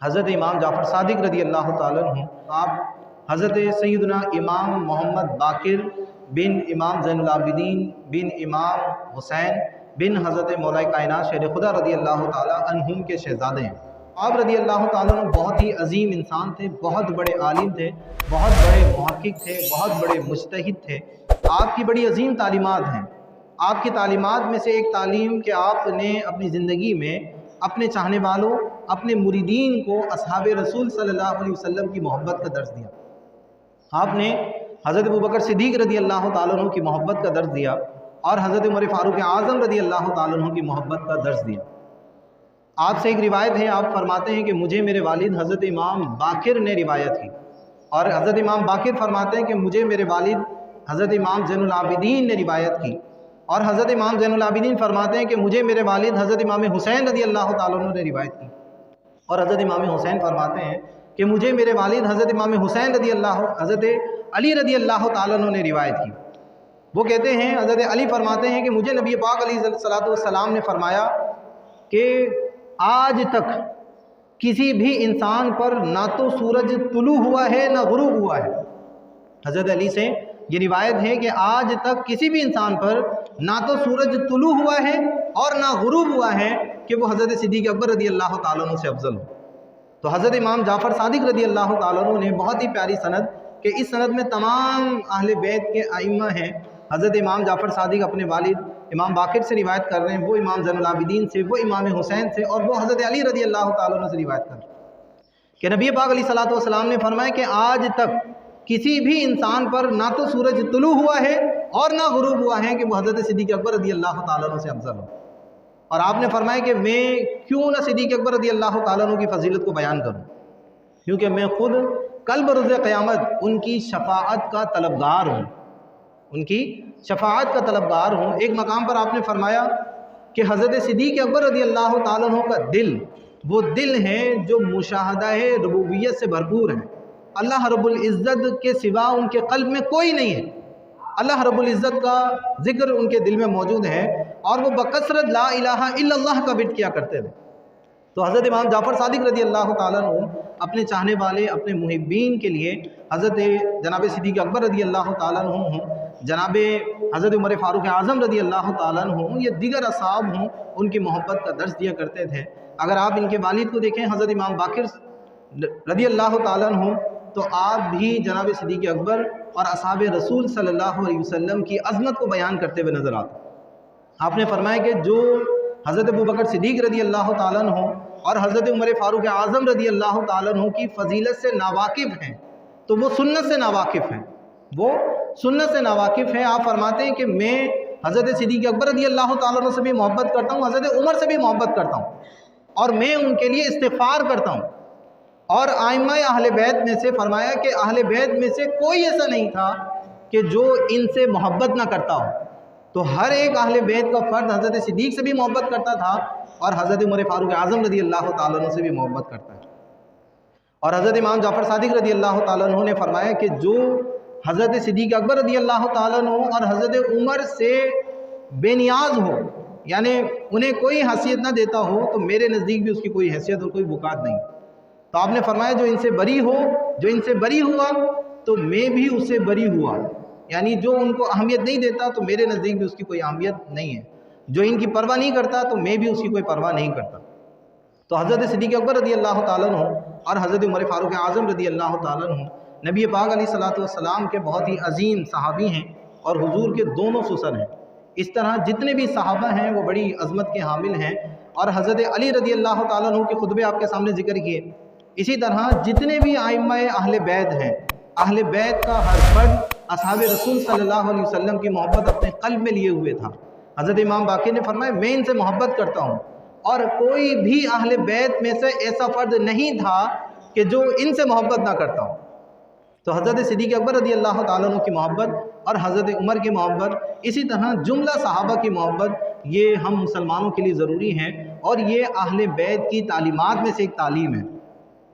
حضرت امام جعفر صادق رضی اللہ تعالیٰ عنہ، آپ حضرت سیدنا امام محمد باقر بن امام زین العابدین بن امام حسین بن حضرت مولا کائنات شیر خدا رضی اللہ تعالیٰ عنہم کے شہزادے ہیں۔ آپ رضی اللہ تعالیٰ عنہ بہت ہی عظیم انسان تھے، بہت بڑے عالم تھے، بہت بڑے محقق تھے، بہت بڑے مجتہد تھے۔ آپ کی بڑی عظیم تعلیمات ہیں۔ آپ کی تعلیمات میں سے ایک تعلیم کہ آپ نے اپنی زندگی میں اپنے چاہنے والوں، اپنے مریدین کو اصحاب رسول صلی اللہ علیہ وسلم کی محبت کا درس دیا۔ آپ نے حضرت ابوبکر صدیق رضی اللہ تعالیٰ عنہ کی محبت کا درس دیا اور حضرت عمر فاروق اعظم رضی اللہ تعالیٰ عنہ کی محبت کا درس دیا۔ آپ سے ایک روایت ہے، آپ فرماتے ہیں کہ مجھے میرے والد حضرت امام باقر نے روایت کی، اور حضرت امام باقر فرماتے ہیں کہ مجھے میرے والد حضرت امام زین العابدین نے روایت کی، اور حضرت امام زین العابدین فرماتے ہیں کہ مجھے میرے والد حضرت امام حسین رضی اللہ تعالیٰ عنہ نے روایت کی، اور حضرت امام حسین فرماتے ہیں کہ مجھے میرے والد حضرت امام حسین حضرت علی رضی اللہ تعالیٰ عنہ نے روایت کی۔ وہ کہتے ہیں، حضرت علی فرماتے ہیں کہ مجھے نبی پاک علیہ السلام نے فرمایا کہ آج تک کسی بھی انسان پر نہ تو سورج طلوع ہوا ہے نہ غروب ہوا ہے۔ حضرت علی سے یہ روایت ہے کہ آج تک کسی بھی انسان پر نہ تو سورج طلوع ہوا ہے اور نہ غروب ہوا ہے کہ وہ حضرت صدیق اکبر رضی اللہ تعالیٰ عنہ سے افضل ہو۔ تو حضرت امام جعفر صادق رضی اللہ تعالیٰ عنہ نے بہت ہی پیاری سند، کہ اس سند میں تمام اہل بیت کے ائمہ ہیں۔ حضرت امام جعفر صادق اپنے والد امام باقر سے روایت کر رہے ہیں، وہ امام زین العابدین سے، وہ امام حسین سے، اور وہ حضرت علی رضی اللہ تعالیٰ عنہ سے روایت کر رہے ہیں کہ نبی پاک علیہ السلام نے فرمایا کہ آج تک کسی بھی انسان پر نہ تو سورج طلوع ہوا ہے اور نہ غروب ہوا ہے کہ وہ حضرت صدیق اکبر رضی اللہ تعالیٰ عنہ سے افضل ہو۔ اور آپ نے فرمایا کہ میں کیوں نہ صدیق اکبر رضی اللہ تعالیٰ عنہ کی فضیلت کو بیان کروں، کیونکہ میں خود کل بروز قیامت ان کی شفاعت کا طلبگار ہوں، ان کی شفاعت کا طلبگار ہوں۔ ایک مقام پر آپ نے فرمایا کہ حضرت صدیق اکبر رضی اللہ تعالیٰ عنہ کا دل وہ دل ہے جو مشاہدہ ربوبیت سے بھرپور ہے۔ اللہ رب العزت کے سوا ان کے قلب میں کوئی نہیں ہے، اللہ رب العزت کا ذکر ان کے دل میں موجود ہے، اور وہ بکثرت لا الہ الا اللہ کا بٹ کیا کرتے تھے۔ تو حضرت امام جعفر صادق رضی اللہ تعالیٰ عنہ اپنے چاہنے والے، اپنے محبین کے لیے حضرت جناب صدیق اکبر رضی اللہ تعالیٰ عنہ ہوں، جناب حضرت عمر فاروق اعظم رضی اللہ تعالیٰ عنہ ہوں، یہ دیگر اصحاب ہوں، ان کی محبت کا درس دیا کرتے تھے۔ اگر آپ ان کے والد کو دیکھیں حضرت امام باقر رضی اللہ تعالیٰ عنہ، تو آپ بھی جناب صدیق اکبر اور اصحاب رسول صلی اللہ علیہ وسلم کی عظمت کو بیان کرتے ہوئے نظر آتے۔ آپ نے فرمایا کہ جو حضرت ابوبکر صدیق رضی اللہ تعالیٰ عنہ اور حضرت عمر فاروق اعظم رضی اللہ تعالیٰ عنہ کی فضیلت سے ناواقف ہیں، تو وہ سنت سے ناواقف ہیں، وہ سنت سے ناواقف ہیں۔ آپ فرماتے ہیں کہ میں حضرت صدیق اکبر رضی اللہ تعالیٰ عنہ سے بھی محبت کرتا ہوں، حضرت عمر سے بھی محبت کرتا ہوں، اور میں ان کے لیے استغفار کرتا ہوں۔ اور ائمہ اہل بیت میں سے فرمایا کہ اہل بیت میں سے کوئی ایسا نہیں تھا کہ جو ان سے محبت نہ کرتا ہو۔ تو ہر ایک اہل بیت کا فرد حضرت صدیق سے بھی محبت کرتا تھا اور حضرت عمر فاروق اعظم رضی اللہ تعالیٰ عنہ سے بھی محبت کرتا ہے۔ اور حضرت امام جعفر صادق رضی اللہ تعالیٰ عنہ نے فرمایا کہ جو حضرت صدیق اکبر رضی اللہ تعالیٰ عنہ اور حضرت عمر سے بے نیاز ہو، یعنی انہیں کوئی حیثیت نہ دیتا ہو، تو میرے نزدیک بھی اس کی کوئی حیثیت اور کوئی بکات نہیں۔ تو آپ نے فرمایا جو ان سے بری ہو، جو ان سے بری ہوا تو میں بھی اس سے بری ہوا، یعنی جو ان کو اہمیت نہیں دیتا تو میرے نزدیک بھی اس کی کوئی اہمیت نہیں ہے، جو ان کی پرواہ نہیں کرتا تو میں بھی اس کی کوئی پرواہ نہیں کرتا۔ تو حضرت صدیق اکبر رضی اللہ تعالیٰ عنہ اور حضرت عمر فاروق اعظم رضی اللہ تعالیٰ عنہ نبی پاک علیہ السلام کے بہت ہی عظیم صحابی ہیں اور حضور کے دونوں سسر ہیں۔ اس طرح جتنے بھی صحابہ ہیں وہ بڑی عظمت کے حامل ہیں، اور حضرت علی رضی اللہ تعالیٰ عنہ کے خطبے آپ کے سامنے ذکر کیے۔ اسی طرح جتنے بھی ائمہ اہل بیت ہیں، اہل بیت کا ہر فرد اصحاب رسول صلی اللہ علیہ وسلم کی محبت اپنے قلب میں لیے ہوئے تھا۔ حضرت امام باقر نے فرمایا میں ان سے محبت کرتا ہوں، اور کوئی بھی اہل بیت میں سے ایسا فرد نہیں تھا کہ جو ان سے محبت نہ کرتا ہوں۔ تو حضرت صدیق اکبر رضی اللہ تعالیٰ عنہ کی محبت اور حضرت عمر کی محبت، اسی طرح جملہ صحابہ کی محبت، یہ ہم مسلمانوں کے لیے ضروری ہیں، اور یہ اہل بیت کی تعلیمات میں سے ایک تعلیم ہے۔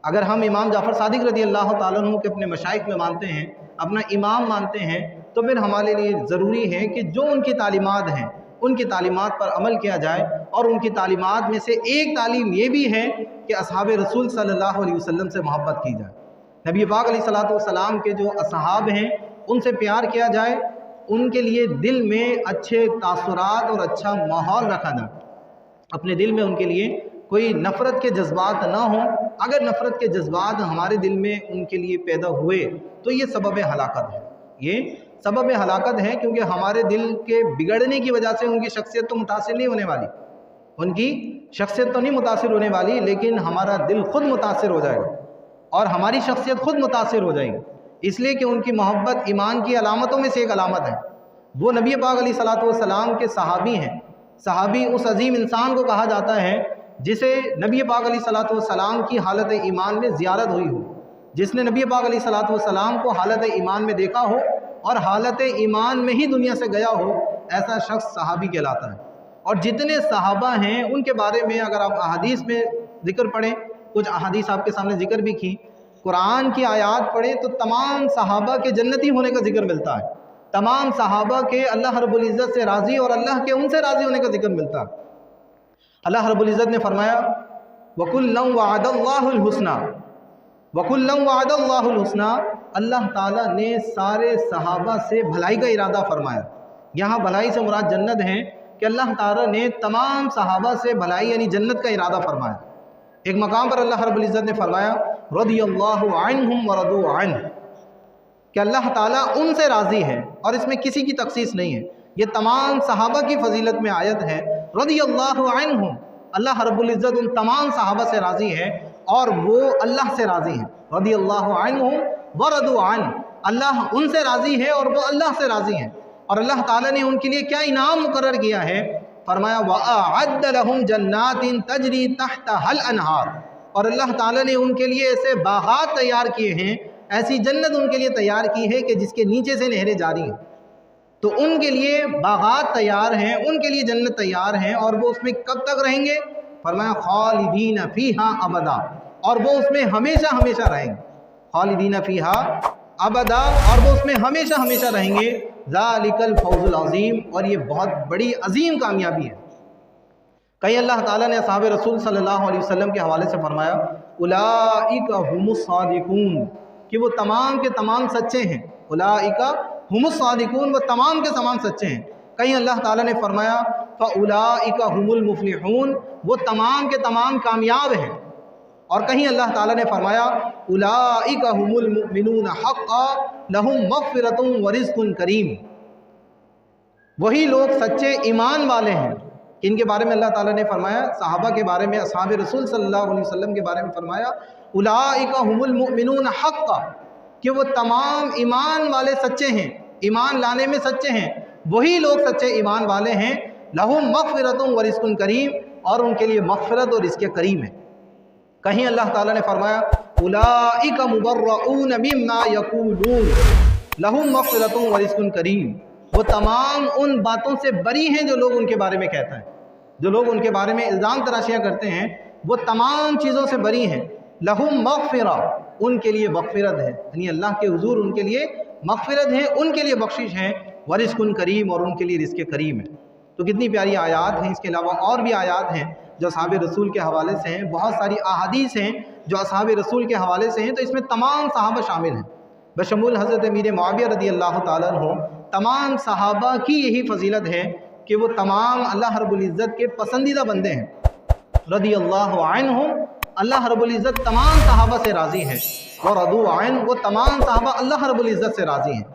اگر ہم امام جعفر صادق رضی اللہ تعالیٰ عنہ کے اپنے مشائخ میں مانتے ہیں، اپنا امام مانتے ہیں، تو پھر ہمارے لیے ضروری ہے کہ جو ان کی تعلیمات ہیں ان کی تعلیمات پر عمل کیا جائے۔ اور ان کی تعلیمات میں سے ایک تعلیم یہ بھی ہے کہ اصحاب رسول صلی اللہ علیہ وسلم سے محبت کی جائے، نبی پاک علیہ الصلوۃ والسلام کے جو اصحاب ہیں ان سے پیار کیا جائے، ان کے لیے دل میں اچھے تاثرات اور اچھا ماحول رکھا جائے، اپنے دل میں ان کے لیے کوئی نفرت کے جذبات نہ ہوں۔ اگر نفرت کے جذبات ہمارے دل میں ان کے لیے پیدا ہوئے تو یہ سبب ہلاکت ہے، یہ سبب ہلاکت ہے، کیونکہ ہمارے دل کے بگڑنے کی وجہ سے ان کی شخصیت تو متاثر نہیں ہونے والی، ان کی شخصیت تو نہیں متاثر ہونے والی، لیکن ہمارا دل خود متاثر ہو جائے گا اور ہماری شخصیت خود متاثر ہو جائے گی، اس لیے کہ ان کی محبت ایمان کی علامتوں میں سے ایک علامت ہے۔ وہ نبی پاک علیہ الصلوۃ والسلام کے صحابی ہیں۔ صحابی اس عظیم انسان کو کہا جاتا ہے جسے نبی پاک علیہ الصلوۃ والسلام کی حالت ایمان میں زیارت ہوئی ہو، جس نے نبی پاک علیہ الصلوۃ والسلام کو حالت ایمان میں دیکھا ہو اور حالت ایمان میں ہی دنیا سے گیا ہو، ایسا شخص صحابی کہلاتا ہے۔ اور جتنے صحابہ ہیں ان کے بارے میں اگر آپ احادیث میں ذکر پڑھیں، کچھ احادیث آپ کے سامنے ذکر بھی کی، قرآن کی آیات پڑھیں تو تمام صحابہ کے جنتی ہونے کا ذکر ملتا ہے، تمام صحابہ کے اللہ رب العزت سے راضی اور اللہ کے ان سے راضی ہونے کا ذکر ملتا ہے۔ اللہ رب العزت نے فرمایا وَكُلًّا وَعَدَ اللَّهُ الْحُسْنَى، وَكُلًّا وَعَدَ اللَّهُ الْحُسْنَى، اللہ تعالیٰ نے سارے صحابہ سے بھلائی کا ارادہ فرمایا۔ یہاں بھلائی سے مراد جنت ہے کہ اللہ تعالیٰ نے تمام صحابہ سے بھلائی یعنی جنت کا ارادہ فرمایا۔ ایک مقام پر اللہ رب العزت نے فرمایا رضی اللہ عنہم ورضوا عنہ، کہ اللہ تعالیٰ ان سے راضی ہے، اور اس میں کسی کی تخصیص نہیں ہے، یہ تمام صحابہ کی فضیلت میں آیت ہے۔ رضی اللہ عنہم، اللہ رب العزت ان تمام صحابہ سے راضی ہے اور وہ اللہ سے راضی ہیں۔ رضی اللہ عنہم ورضوا عنہ، اللہ ان سے راضی ہے اور وہ اللہ سے راضی ہیں، اور اللہ تعالیٰ نے ان کے لیے کیا انعام مقرر کیا ہے، فرمایا وَأَعَدَّ لَهُمْ جَنَّاتٍ تَجْرِي تَحْتَهَا الْأَنْهَارُ، اور اللہ تعالیٰ نے ان کے لیے ایسے باغات تیار کیے ہیں، ایسی جنت ان کے لیے تیار کی ہے کہ جس کے نیچے سے نہریں جاری ہیں۔ تو ان کے لیے باغات تیار ہیں، ان کے لیے جنت تیار ہیں، اور وہ اس میں کب تک رہیں گے؟ فرمایا خالدین فیہا ابدا، اور وہ اس میں ہمیشہ ہمیشہ رہیں گے، خالدین فیہا ابدا، اور وہ اس میں ہمیشہ ہمیشہ رہیں گے۔ ذالک الفوز العظیم، اور یہ بہت بڑی عظیم کامیابی ہے۔ کہیں اللہ تعالیٰ نے اصحاب رسول صلی اللہ علیہ وسلم کے حوالے سے فرمایا اولئک هم الصادقون، کہ وہ تمام کے تمام سچے ہیں، اولئک هم الصادقون، وہ تمام کے تمام سچے ہیں۔ کہیں اللہ تعالیٰ نے فرمایا فاولئک هم المفلحون، وہ تمام کے تمام کامیاب ہیں، اور کہیں اللہ تعالیٰ نے فرمایا اولئک هم المؤمنون حقا لهم مغفرۃ ورزق کریم، وہی لوگ سچے ایمان والے ہیں۔ ان کے بارے میں اللہ تعالیٰ نے فرمایا، صحابہ کے بارے میں، اصحاب رسول صلی اللہ علیہ وسلم کے بارے میں فرمایا اولئک هم المؤمنون حقا، کہ وہ تمام ایمان والے سچے ہیں، ایمان لانے میں سچے ہیں، وہی لوگ سچے ایمان والے ہیں۔ لہم مغفرۃ ورزق کریم، اور ان کے لیے مغفرت اور رزق کریم ہے۔ کہیں اللہ تعالیٰ نے فرمایا اولئک مبرؤون مما یقولون لہم مغفرۃ ورزق کریم، وہ تمام ان باتوں سے بری ہیں جو لوگ ان کے بارے میں کہتے ہیں، جو لوگ ان کے بارے میں الزام تراشیاں کرتے ہیں، وہ تمام چیزوں سے بری ہیں۔ لہم مغفرہ، ان کے لیے مغفرت ہے، یعنی اللہ کے حضور ان کے لیے مغفرت ہے، ان کے لیے بخشش ہے، ورزق کریم، اور ان کے لیے رزق کریم ہے۔ تو کتنی پیاری آیات ہیں۔ اس کے علاوہ اور بھی آیات ہیں جو اصحاب رسول کے حوالے سے ہیں، بہت ساری احادیث ہیں جو اصحاب رسول کے حوالے سے ہیں، تو اس میں تمام صحابہ شامل ہیں، بشمول حضرت امیر معاویہ رضی اللہ تعالیٰ عنہ۔ تمام صحابہ کی یہی فضیلت ہے کہ وہ تمام اللہ رب العزت کے پسندیدہ بندے ہیں، رضی اللہ عنہم، اللہ رب العزت تمام صحابہ سے راضی ہیں، ورضوا عنہ، وہ تمام صحابہ اللہ رب العزت سے راضی ہیں۔